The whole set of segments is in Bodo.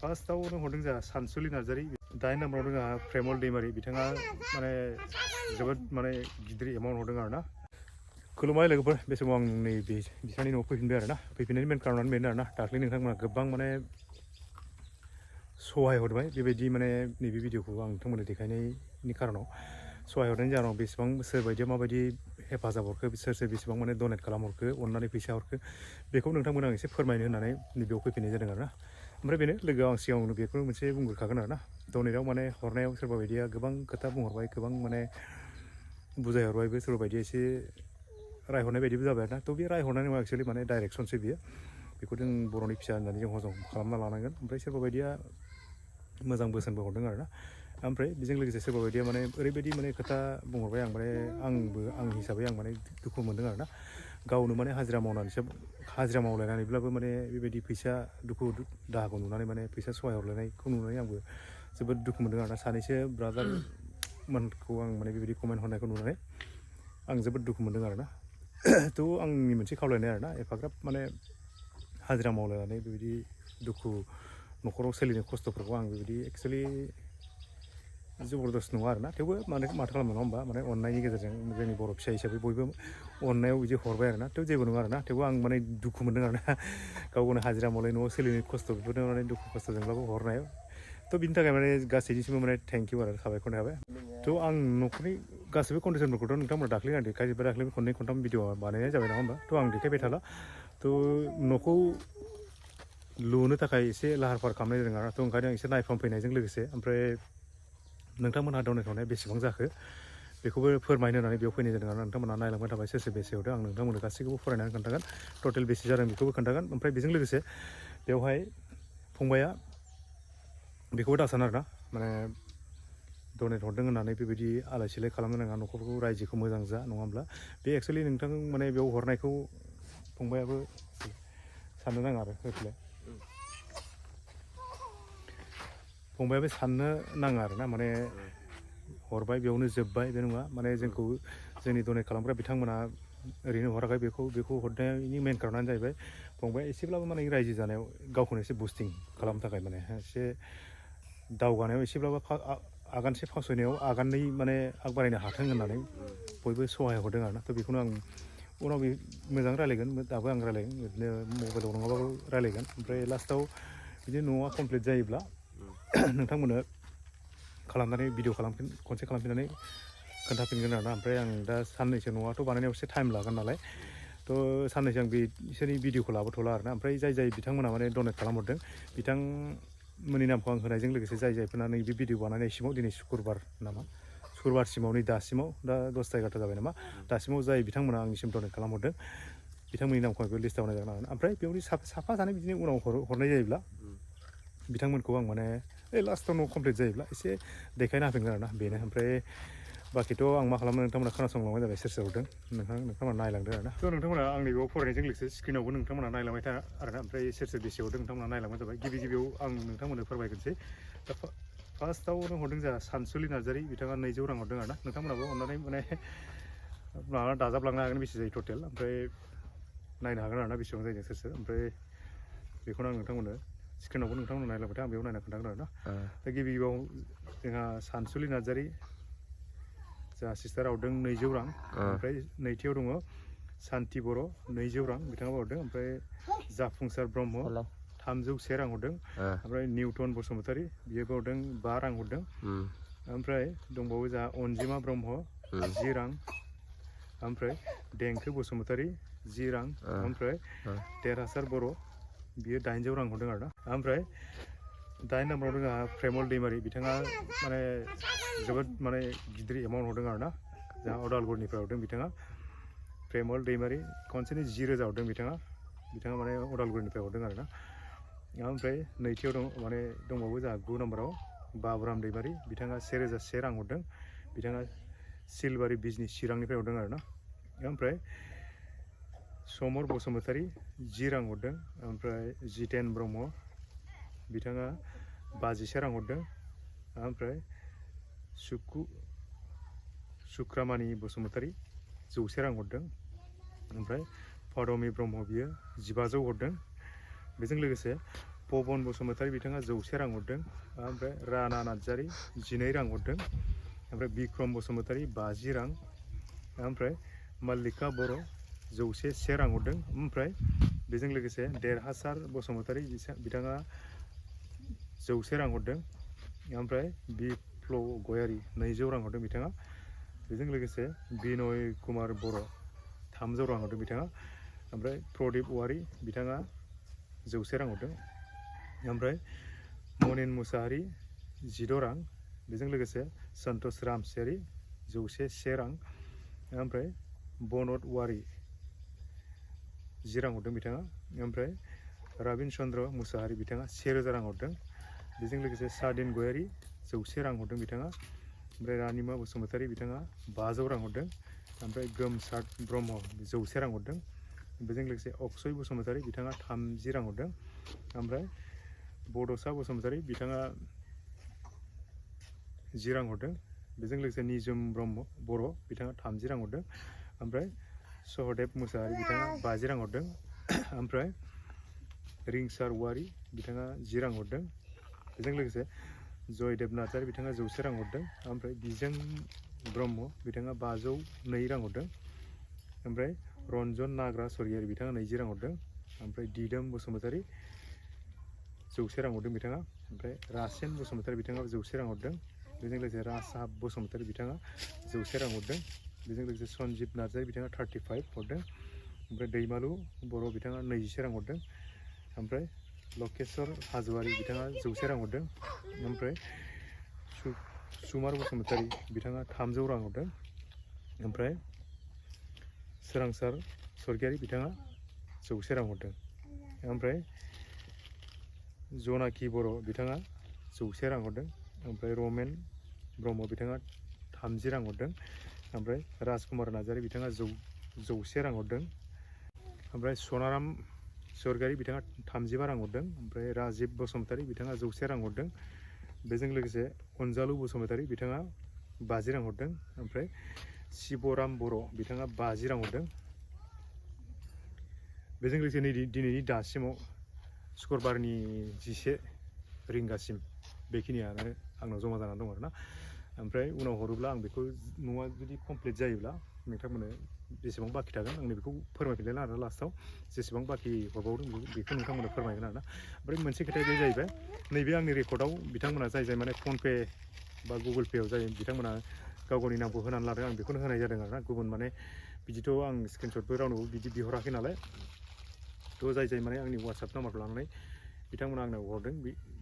फार्स्टआवनो हरदों जोंहा सानसुलि नार्जारि 8 नम्बराव जोंहा प्रेमल दैमारि बिथाङा माने जोबोद माने गिदिर एमाउन्ट हरदों आरोना खुलुमबाय लोगोफोर बे समाव आं नैबे बिथांनि न'आव फैफिनबाय आरोना फैफिननायनि मेन कारनानो बेनो आरोना दाख्लै नोंथांमोना गोबां माने सहाय हरबाय बेबायदि माने नैबे भिडिअखौ आं नोंथांमोननो देखायनायनि कारनाव सहाय हरनायनि जाहोनाव बेसेबां सोरबायदिया माबायदि हेफाजाब हरखो सोर बेसेबां माने डनेट खालामहरखो अननानै फैसा हरखो बेखौ नोंथांमोना आं एसे फोरमायनो होननानै नैबेयाव फैफिननाय जादों आरोना ओमफ्राय बेनो लोगोआव आं सिगाङावनो बेखौ मोनसे बुंग्रोखागोन आरोना डनेटआव माने हरनायाव सोरबा बायदिया गोबां खोथा बुंहरबाय गोबां माने बुजायहरबायबो सोरबा बायदिया एसे रायहरनाय बायदिबो जाबाय आरोना थ' बे रायहरनाय नङा एक्सुवेलि माने डाइरेक्सनसो बियो बेखौ जों बर'नि फिसा होननानै जों हजम खालामना लानांगोन ओमफ्राय सोरबा बायदिया मोजां बोसोनबो हरदों आरोना ओमफ्राय बेजों लोगोसे सोरबा बायदिया माने ओरैबायदि माने खोथा बुंहरबाय आं माने आं हिसाबै आं माने दुखु मोनदों आरोना गावनो माने हाजिरा मावलायनानैब्लाबो माने बेबायदि फैसा दुखु दाहाखौ नुनानै माने फैसा सहाय हरलायनायखौ नुनानै आंबो जोबोद दुखु मोनदों आरोना सानैसो ब्रादारमोनखौ आं माने बेबायदि कमेन्ट हरनायखौ नुनानै आं जोबोद दुखु मोनदों आरोना थ' आंनि मोनसे खावलायनाय आरोना एफाग्राब माने हाजिरा मावलायनानै बेबायदि दुखु न'खराव सोलिनो खस्थ'फोरखौ आं बेबायदि एक्सुवेलि जबरदस्त नङा आरोना थेवबो माने माथो खालामनो नङा होमबा माने अननायनि गेजेरजों जोंनि बर' फिसा हिसाबै बयबो अननायाव बिदि हरबाय आरोना थ' जेबो नङा आरोना थेवबो आं माने दुखु मोनदों आरोना गावनो हाजिरा मावलाय न'आव सोलिनो खस्थ' बेफोरनो माने दुखु खस्थ'जोंब्लाबो हरनायाव थ' बिनि थाखाय माने गासैनिसिमबो माने थेंक इउ आरो साबायखर थाबाय थ' आं न'खरनि गासैबो कन्डिसनफोरखौथ' नोंथांमोना दाख्लै आं देखायजोब्बाय दाख्लै खननै खनथाम भिडिअ बानायनाय जाबाय नङा होमबा थ' आं देखायबाय थाला थ' न'खौ लुनो थाखाय एसे लाहार फाहार खालामनाय जादों आरो थ' ओंखायनो आं एसे नायफामफैनायजों लोगोसे ओमफ्राय नोंथांमोनहा डनेट हरनाया बेसेबां जाखो बेखौबो फोरमायनो होननानै बेयाव फैनाय जादों आरो नोंथांमोनहा नायलांबाय थाबाय सोर बेसे हरदों आं नोंथांमोननो गासैखौबो फरायनानै खोन्थागोन टटेल बेसे जादों बेखौबो खोन्थागोन ओमफ्राय बेजों लोगोसे बेवहाय फंबाया बेखौबो दासान आरोना माने डनेट हरदों होननानै बेबायदि आलाय सिलाय खालामनो नाङा न'खरखौ रायजोखौ मोजां जा नङाब्ला बे एक्सुवेलि नोंथां माने बेयाव हरनायखौ फंबायाबो साननो नाङा आरो होफैलाय फंबायाबो साननो नाङा आरोना माने हरबाय बेयावनो जोब्बाय बे नङा माने जोंखौ जोंनि डनेट खालामग्रा बिथांमोना ओरैनो हराखै बेखौ हरनायनि मेन कारनानो जाहैबाय फंबाया एसेब्लाबो माने रायजो जानायाव गावखौनो एसे बुस्टिं खालामनो थाखाय माने एसे दावगानायाव एसेब्लाबो आगानसे फावसयनायाव आगाननै माने आग बारायनो हाथों होननानै बयबो सहाय हरदों आरोना थ' बेखौनो आं उनाव मोजां रायलायगोन दाबो आं रायलायगोन बिदिनो मबाइलाव नङाबाबो रायलायगोन ओमफ्राय लास्टआव बिदिनो न'आ कमप्लिट जायोब्ला नोंथांमोननो खालामनानै भिडिअ खनसे खालामफिननानै खोन्थाफिनगोन आरोना ओमफ्राय आं दा साननैसो न'आथ' बानायनायाव एसे टाइम लागोन नालाय थ' साननैसो आं बिसोरनि भिडिअखौ लाबोथ'ला आरोना ओमफ्राय जाय बिथांमोना माने डनेट खालामहरदों बिथांमोननि नामखौ आं होनायजों लोगोसे जायफोरना नैबे भिडिअ बानायनायसिमाव दिनै सुक्रुबारसिमाव नै दासिमाव दा 10ता 11ता जाबाय नामा दासिमाव जाय बिथांमोना आंनिसिम डनेट खालामहरदों बिथांमोननि नामखौ आं बेयाव लिस्टआव होनाय जागोन आरो ओमफ्राय बेयावनि साफा सानै बिदिनो उनाव हरनाय जायोब्ला बिथांमोनखौ आं माने लास्टआव न' कमप्लिट जायोब्ला एसे देखायना होफिनगोन आरोना बेनो ओमफ्राय बाखिथ' आं मा खालामनो नोंथांमोना खोनासंलांबाय जाबाय सोर हरदों नोंथांमोना नायलांदो आरोना थ' नोंथांमोना आंनि बेयाव फरायनायजों लोगोसे स्क्रिनावबो नोंथांमोना नायलांबाय था आरोना ओमफ्राय सोर बेसे हरदों नोंथांमोना नायलांबाय जाबाय गिबियाव आं नोंथांमोननो फोरमायग्रोसै दा फार्स्टआवनो हरदों जोंहा सानसुलि नार्जारि बिथाङा 200 रां हरदों आरोना नोंथांमोनाबो अननानै माने माबा दाजाबलांनो हागोन बेसे जायो टटेल ओमफ्राय नायनो हागोन आरोना बेसेबां जायो सोर ओमफ्राय बेखौनो आं नोंथांमोननो स्क्रिनावबो नोंथांमोना नायलांबाय था आं बेयाव नायना खोन्थागोन आरोना दा गिबियाव जोंहा सानसुलि नार्जारि जोंहा सिस्टारा हरदों 200 रां ओमफ्राय नैथियाव दङ सान्ति बर' 200 रां बिथाङाबो हरदों ओमफ्राय जाफुंसार ब्रह्म 301 रां हरदों ओमफ्राय निउटन बसुमतारी बियोबो हरदों 5 रां हरदों ओमफ्राय दंबावो जोंहा अनजिमा ब्रह्म 10 रां ओमफ्राय देंखो बसुमतारी 10 रां ओमफ्राय देरहासार बर' बियो 800 रां हरदों आरोना ओमफ्राय 8 नम्बराव जोंहा प्रेमल दैमारि बिथाङा माने जोबोद माने गिदिर एमाउन्ट हरदों आरोना जोंहा अदालगुरिनिफ्राय हरदों बिथाङा प्रेमल दैमारि खनसेनो 10,000 हरदों बिथाङा माने अदालगुरिनिफ्राय हरदों आरोना ओमफ्राय नैथियाव दंबावो जोंहा 9 नम्बराव बाबुराम दैमारि बिथाङा 1,001 रां हरदों बिथाङा सिलबारि बिजनि चिरांनिफ्राय हरदों आरोना ओमफ्राय समर बसुमतारी 10 रां हरदों ओमफ्राय जितेन ब्रह्म बिथाङा 51 रां हरदों ओमफ्राय सुक्रामानि बसुमतारी 100 रां हरदों ओमफ्राय पदमि ब्रह्म बियो 1500 हरदों बेजों लोगोसे पबन बसुमतारी बिथाङा 100 रां हरदों ओमफ्राय राना नार्जारी 12 रां हरदों ओमफ्राय बिक्रम बसुमतारी 50 रां ओमफ्राय मल्लिका बर' 101 रां हरदों ओमफ्राय बेजों लोगोसे देरहासार बसुमतारी बिथाङा 100 रां हरदों ओमफ्राय बिप्ल गयारी 200 रां हरदों बिथाङा बेजों लोगोसे बिनय कुमार बर' 300 रां हरदों बिथाङा ओमफ्राय प्रदीप औवारी बिथाङा 100 रां हरदों ओमफ्राय मनिन मुसाहारी 16 रां बेजों लोगोसे सन्तोष रामसियारी 101 रां ओमफ्राय बनद औवारी 10 रां हरदों बिथाङा ओमफ्राय रबिन चन्द्र मुसाहारी बिथाङा 1000 रां हरदों बेजों लोगोसे सादिन गयारी 100 रां हरदों बिथाङा ओमफ्राय रानिमा बसुमतारी बिथाङा 500 रां हरदों ओमफ्राय गोमसार ब्रह्म 100 रां हरदों बेजों लोगोसे अक्षय बसुमतारी बिथाङा 30 रां हरदों ओमफ्राय बड'सा बसुमतारी बिथाङा 10 रां हरदों बेजों लोगोसे निजोम ब्रह्म बर' बिथाङा 30 रां हरदों ओमफ्राय सहदेब मुसाहारी बिथाङा 50 रां हरदों ओमफ्राय रिंसार औवारी बिथाङा 10 रां हरदों बेजों लोगोसे जयदेब नार्जारी बिथाङा 100 रां हरदों ओमफ्राय बिजों ब्रह्म बिथाङा 502 रां हरदों ओमफ्राय रन्जन नाग्रा स्वरगियारी बिथाङा 20 रां हरदों ओमफ्राय दिदोम बसुमतारी 100 रां हरदों बिथाङा ओमफ्राय रासेन बसुमतारी बिथाङा 100 रां हरदों बेजों लोगोसे रासाब बसुमतारी बिथाङा 100 रां हरदों बेजों लोगोसे सन्जिब नार्जारी बिथाङा 35 हरदों ओमफ्राय दैमालु बर' बिथाङा 21 रां हरदों ओमफ्राय लकेश्वर हाज'वारी बिथाङा 100 रां हरदों ओमफ्राय सुमार बसुमतारी बिथाङा 300 रां हरदों ओमफ्राय सोरांसार स्वरगियारी बिथाङा 100 रां हरदों ओमफ्राय जनाखि बर' बिथाङा 100 रां हरदों ओमफ्राय रमेन ब्रह्म बिथाङा 30 रां हरदों ओमफ्राय राजकुमार नार्जारी बिथाङा 100 रां हरदों ओमफ्राय सनाराम स्वरगियारी बिथाङा 35 रां हरदों ओमफ्राय राजिब बसुमतारी बिथाङा 100 रां हरदों बेजों लोगोसे अनजालु बसुमतारी बिथाङा 50 रां हरदों ओमफ्राय शिबराम बर' बिथाङा 50 रां हरदों बेजों लोगोसे दिनैनि दासिमाव शुक्रबारनि 11 रिंगासिम बेखिनियानो आंनाव जमा जानानै दं आरोना ओमफ्राय उनाव हरोब्ला आं बेखौ न'आ जुदि कमप्लिट जायोब्ला नोंथांमोननो जेसेबां बाखि थागोन आंनो बेखौ फोरमायफिनलायला आरो लास्टआव जेसेबां बाखि हरबावदों बेखौ नोंथांमोननो फोरमायगोन आरोना ओमफ्राय मोनसे खोथाया बे जाहैबाय नैबे आंनि रेकर्डआव बिथांमोना जाय माने फनपे बा गुगोल पेआव जाय बिथांमोना गाव गावनि नामखौ होनानै लादों आं बेखौनो होनाय जादों आरोना गुबुन माने बिदिथ' आं स्क्रिनशटबो रावनोबो बिदि बिहराखै नालाय थ' जाय माने आंनि वाट्सएप नाम्बारखौ लानानै बिथांमोना आंनो हरदों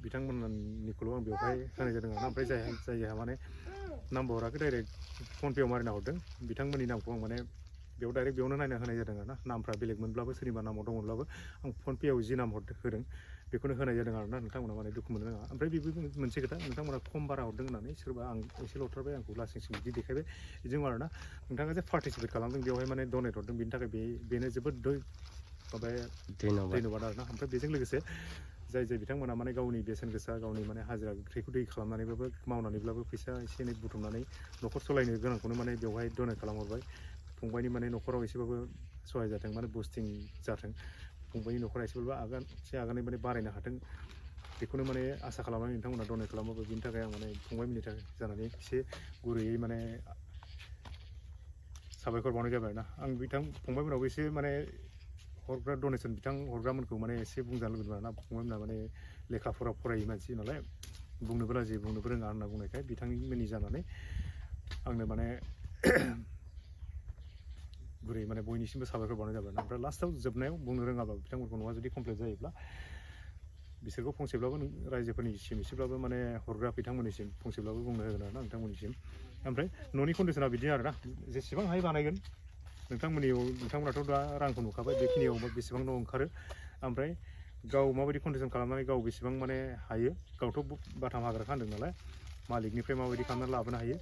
बिथांमोननिखौल' आं बेवहाय होनाय जादों आरोना ओमफ्राय जायहा माने नाम्बार हराखै डाइरेक्ट फनपेआव मारिना हरदों बिथांमोननि नामखौ आं माने बेयाव डाइरेक्ट बेयावनो नायना होनाय जादों आरोना नामफ्रा बेलेग मोनब्लाबो सोरनिबा नामाव दङब्लाबो आं फनपेआव जि नाम होदों बेखौनो होनाय जादों आरोना नोंथांमोना माने दुखु मोननो नाङा ओमफ्राय बेबो मोनसे खोथा नोंथांमोना खम बारा हरदों होननानै सोरबा आं एसे लथारबाय आंखौ लासिंसिं बिदि देखायबाय बिदिनो आरोना नोंथाङा जे पार्टिसिपेट खालामदों बेवहाय माने डनेट हरदों बेनि थाखाय बेनो जोबोद माबाया धन्यबाद आरोना ओमफ्राय बेजों लोगोसे जाय बिथांमोना माने गावनि बेसेन गोसा गावनि माने हाजिरा थैखौ दै खालामनानैबाबो मावनानैब्लाबो फैसा एसे एनै बुथुमनानै न'खर सालायनो गोनांखौनो माने बेवहाय डनेट खालामहरबाय फंबायनि माने न'खराव एसेबाबो सहाय जाथों माने बुस्टिं जाथों फंबायनि न'खरा एसेबाबो आगानै माने बारायनो हाथों बेखौनो माने आसा खालामनानै नोंथांमोना डनेट खालामबाबो बिनि थाखाय आं माने फंबायमोननि थाखाय जानानै एसे गुरैयै माने साबायखर बावनाय जाबाय आरोना आं फंबायमोनावबो एसे माने हरग्रा डनेसन हरग्रामोनखौ माने एसे बुंजानो लुबैदों आरोना फंबायमोना माने लेखा फरा फरायै मानसि नालाय बुंनोबो लाजि बुंनोबो रोङा होनना बुंनायखाय बिथांमोननि जानानै आंनो माने गुरै माने बयनिसिमबो साबायखर बावनाय जाबाय ओमफ्राय लास्टआव जोबनायाव बुंनो रोङाब्ला बिथांमोनखौ न'आ जुदि कमप्लिट जायोब्ला बिसोरखौ फंसेब्लाबो रायजोफोरनिसिम एसेब्लाबो माने हरग्रा बिथांमोननिसिम फंसेब्लाबो बुंनो होगोन आरोना नोंथांमोननिसिम ओमफ्राय न'नि कन्डिसना बिदि आरोना जेसेबां हायो बानायगोन नोंथांमोनाथ' दा रांखौ नुखाबाय बेखिनियाव बेसेबां न' ओंखारो ओमफ्राय गाव माबायदि कन्डिसन खालामनानै गाव बेसेबां माने हायो गावथ' बाथाम हाग्राखा होनदों नालाय मालिकनिफ्राय माबायदि खालामनानै लाबोनो हायो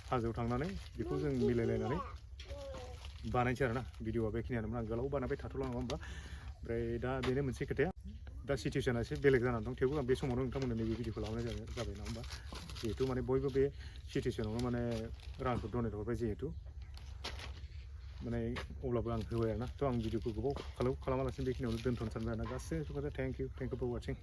हाजोआव थांनानै बेखौ जों मिलायलायनानै बानायनोसै आरोना भिडिअआ बेखिनियानोमोन आं गोलाव बानायबाय थाथ'ला नङा होमबा ओमफ्राय दा बेनो मोनसे खोथाया दा सिटुवेसना एसे बेलेग जानानै दं थेवबो आं बे समावनो नोंथांमोननो नैबे भिडिअखौ लाबोनाय जाबाय नङा होमबा जिहेथु माने बयबो बे सिटुवेसनावनो माने रांखौ डनेट हरबाय जिहेथु माने अब्लाबो आं होबाय आरोना थ' आं भिडिअखौ गोबाव खालामालासिनो बेखिनियावनो दोनथ'नो सानबाय आरोना गासैबो थेंक इउ फर वाचिं